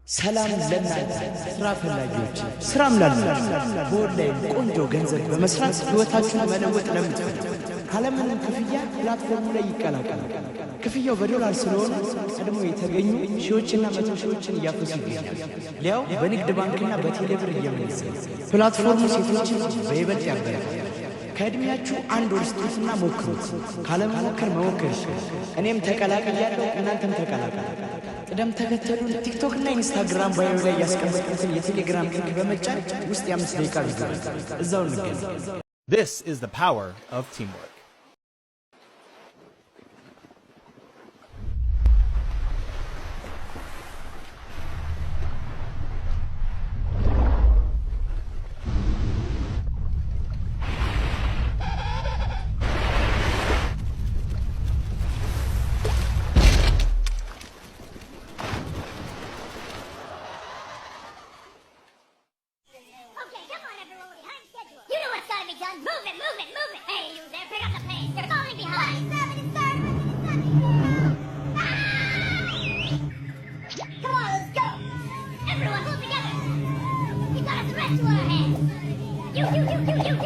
ሰላም ለእናንተ ስራ ፈላጊዎች፣ ስራም ላላችሁ በኦንላይን ቆንጆ ገንዘብ በመስራት ህይወታችሁን መለወጥ ለምትፈልጉ ካለምንም ክፍያ ፕላትፎርሙ ላይ ይቀላቀሉ። ክፍያው በዶላር ስለሆነ ቀድሞ የተገኙ ሺዎችና መቶ ሺዎችን እያፈሱ ይገኛል። ሊያው በንግድ ባንክና በቴሌብር እየመነዘረ ፕላትፎርሙ ሴቶችን በይበልጥ ያበረታታል። ከእድሜያችሁ አንድ ወር ስጡትና ሞክሩት። ካለመሞከር መሞከር ይችላል። እኔም ተቀላቅያለሁ፣ እናንተም ተቀላቀሉ። ቅደም ተከተሉን ቲክቶክ እና ኢንስታግራም ባዮ ላይ ያስቀመጡትን የቴሌግራም ሊንክ በመጫን ውስጥ የ5 ደቂቃ ቪዲዮ እዛው እንገናኝ። This is the power of teamwork. Move it, move it, move it! Hey, you there, pick up the pace. You're falling behind. Come on, let's go. Everyone, pull together. We've got a threat to our hands. You.